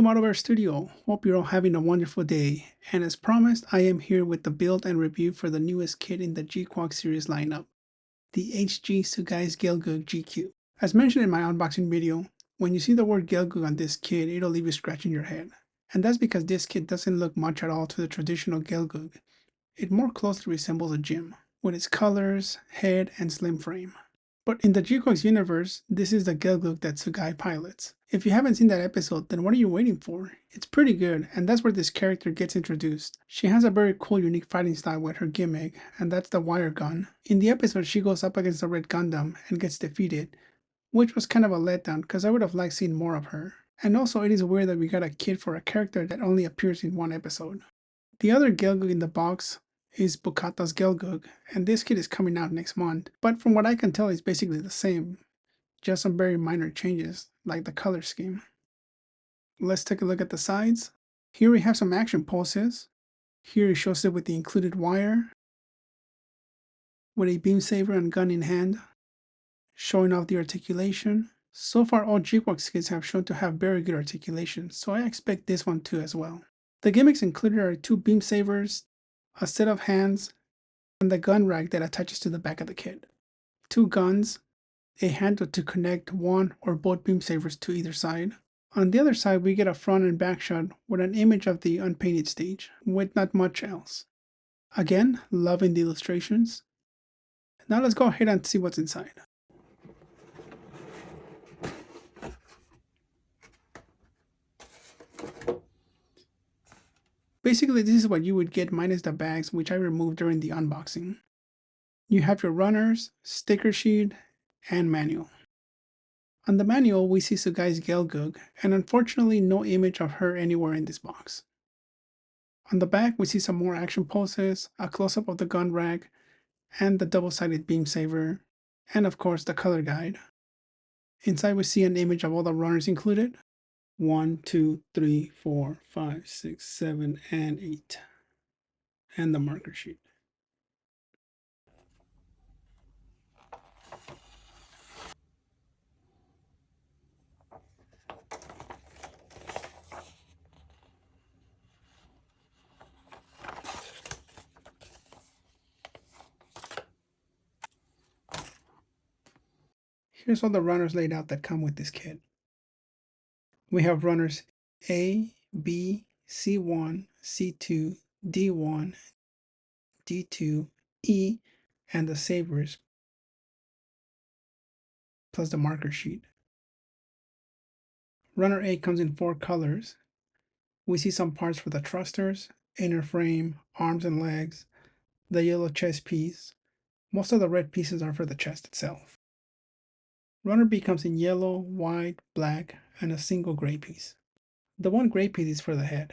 Motoverse Studio. Hope you're all having a wonderful day. And as promised, I am here with the build and review for the newest kit in the GQuuuuuuX series lineup, the HG Sugai's Gelgoog GQ. As mentioned in my unboxing video, when you see the word Gelgoog on this kit, it'll leave you scratching your head. And that's because this kit doesn't look much at all to the traditional Gelgoog. It more closely resembles a gym, with its colors, head, and slim frame. But in the GQuuuuuuX universe, this is the Gelgoog that Sugai pilots. If you haven't seen that episode, then what are you waiting for? It's pretty good, and that's where this character gets introduced. She has a very cool, unique fighting style with her gimmick, and that's the wire gun. In the episode, she goes up against the red Gundam and gets defeated, which was kind of a letdown because I would have liked seeing more of her. And also, it is weird that we got a kit for a character that only appears in one episode. The other Gelgoog in the box is Bukata's Gelgoog, and this kit is coming out next month, but from what I can tell it's basically the same, just some very minor changes like the color scheme. Let's take a look at the sides. Here we have some action poses. Here it shows it with the included wire, with a beam saber and gun in hand, showing off the articulation. So far all GQuuuuuuX kits have shown to have very good articulation, so I expect this one too as well. The gimmicks included are 2 beam sabers, a set of hands, and the gun rack that attaches to the back of the kit. 2 guns, a handle to connect one or both beam sabers to either side. On the other side, we get a front and back shot with an image of the unpainted stage, with not much else. Again, loving the illustrations. Now let's go ahead and see what's inside. Basically, this is what you would get minus the bags, which I removed during the unboxing. You have your runners, sticker sheet, and manual. On the manual, we see Sugai's Gelgoog, and unfortunately no image of her anywhere in this box. On the back, we see some more action poses, a close-up of the gun rack, and the double-sided beam saber, and of course the color guide. Inside we see an image of all the runners included. 1, 2, 3, 4, 5, 6, 7, and 8. And the marker sheet. Here's all the runners laid out that come with this kit. We have runners A, B, C1, C2, D1, D2, E, and the sabers, plus the marker sheet. Runner A comes in 4 colors. We see some parts for the thrusters, inner frame, arms and legs, the yellow chest piece. Most of the red pieces are for the chest itself. Runner B comes in yellow, white, black, and a single gray piece. The one gray piece is for the head.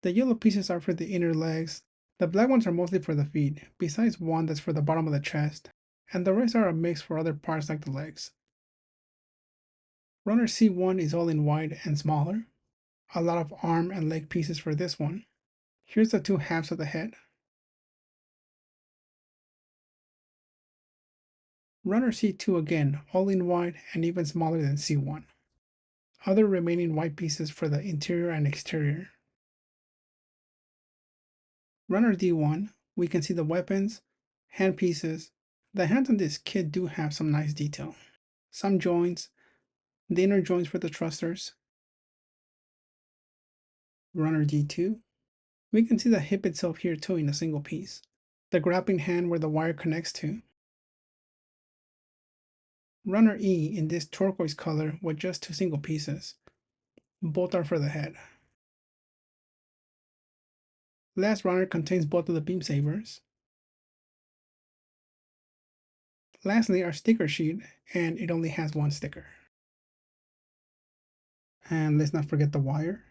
The yellow pieces are for the inner legs. The black ones are mostly for the feet, besides one that's for the bottom of the chest, and the rest are a mix for other parts like the legs. Runner C1 is all in white and smaller. A lot of arm and leg pieces for this one. Here's the 2 halves of the head. Runner C2 again, all in white and even smaller than C1. Other remaining white pieces for the interior and exterior. Runner D1, we can see the weapons, hand pieces. The hands on this kit do have some nice detail. Some joints, the inner joints for the thrusters. Runner D2, we can see the hip itself here too in a single piece. The grappling hand where the wire connects to. Runner E in this turquoise color with just 2 single pieces. Both are for the head. Last runner contains both of the beam sabers. Lastly, our sticker sheet, and it only has 1 sticker. And let's not forget the wire.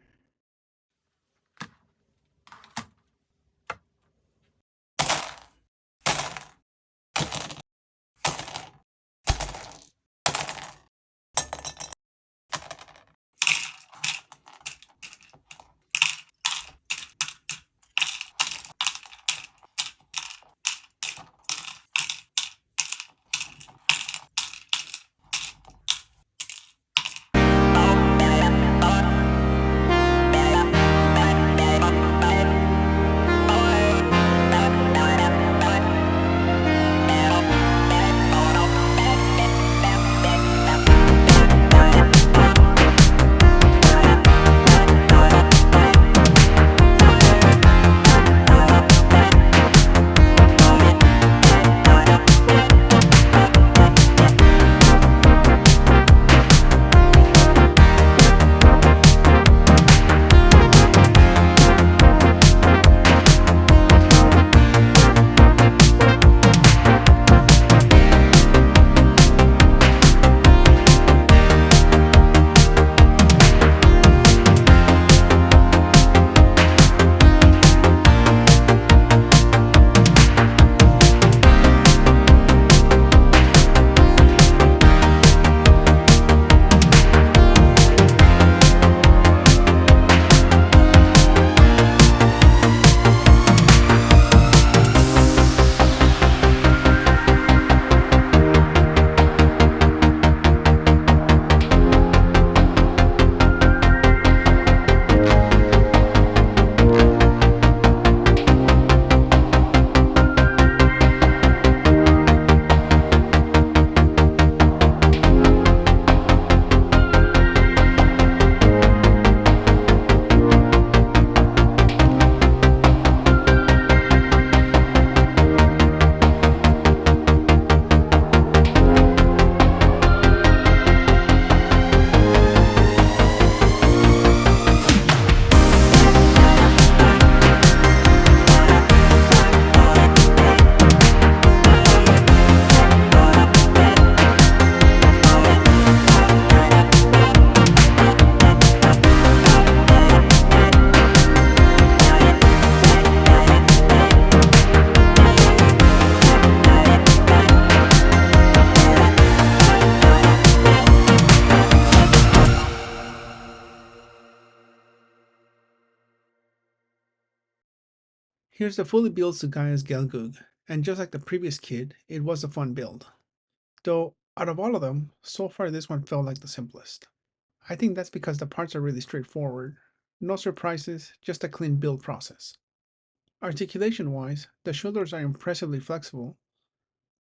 Here's the fully built Sugai's Gelgoog, and just like the previous kid, it was a fun build. Though, out of all of them, so far this one felt like the simplest. I think that's because the parts are really straightforward. No surprises, just a clean build process. Articulation-wise, the shoulders are impressively flexible,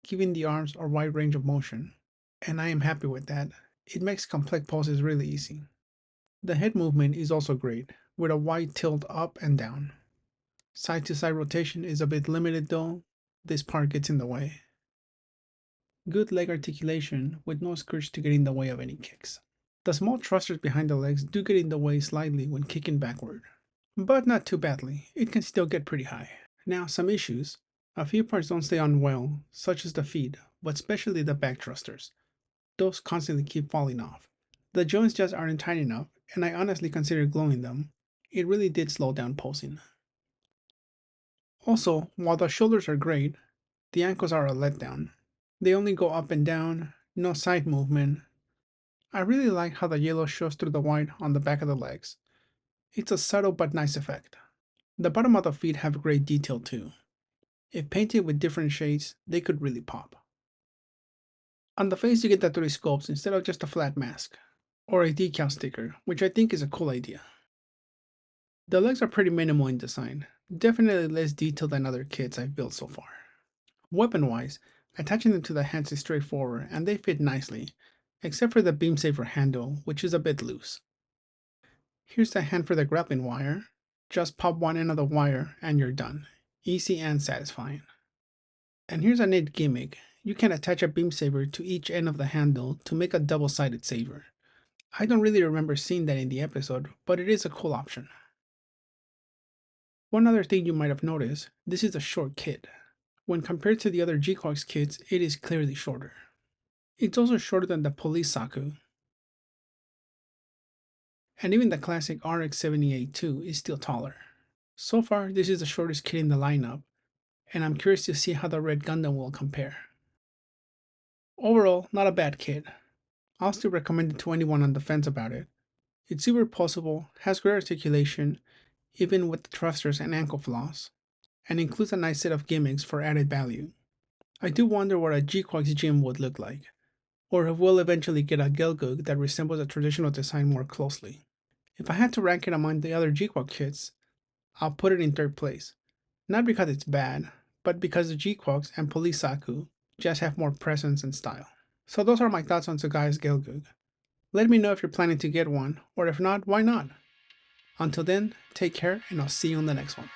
giving the arms a wide range of motion, and I am happy with that. It makes complex poses really easy. The head movement is also great, with a wide tilt up and down. Side to side rotation is a bit limited though, this part gets in the way. Good leg articulation with no screws to get in the way of any kicks. The small thrusters behind the legs do get in the way slightly when kicking backward, but not too badly, it can still get pretty high. Now some issues. A few parts don't stay on well, such as the feet, but especially the back thrusters. Those constantly keep falling off. The joints just aren't tight enough, and I honestly considered gluing them. It really did slow down posing. Also, while the shoulders are great, the ankles are a letdown. They only go up and down, no side movement. I really like how the yellow shows through the white on the back of the legs. It's a subtle but nice effect. The bottom of the feet have great detail too. If painted with different shades, they could really pop. On the face you get the three scopes instead of just a flat mask, or a decal sticker, which I think is a cool idea. The legs are pretty minimal in design, definitely less detailed than other kits I've built so far. Weapon-wise, attaching them to the hands is straightforward and they fit nicely, except for the beam saver handle, which is a bit loose. Here's the hand for the grappling wire. Just pop one end of the wire and you're done. Easy and satisfying. And here's a neat gimmick. You can attach a beam saber to each end of the handle to make a double-sided saber. I don't really remember seeing that in the episode, but it is a cool option. One other thing you might have noticed, this is a short kit. When compared to the other GQuuuuuuX kits, it is clearly shorter. It's also shorter than the Police Saku, and even the classic RX-78-2 is still taller. So far, this is the shortest kit in the lineup, and I'm curious to see how the red Gundam will compare. Overall, not a bad kit. I'll still recommend it to anyone on the fence about it. It's super posable, has great articulation, even with the thrusters and ankle flaws, and includes a nice set of gimmicks for added value. I do wonder what a GQuuuuuuX gym would look like, or if we'll eventually get a Gelgoog that resembles a traditional design more closely. If I had to rank it among the other GQuuuuuuX kits, I'll put it in third place. Not because it's bad, but because the GQuuuuuuX and Police Saku just have more presence and style. So those are my thoughts on Sugai's Gelgoog. Let me know if you're planning to get one, or if not, why not? Until then, take care and I'll see you on the next one.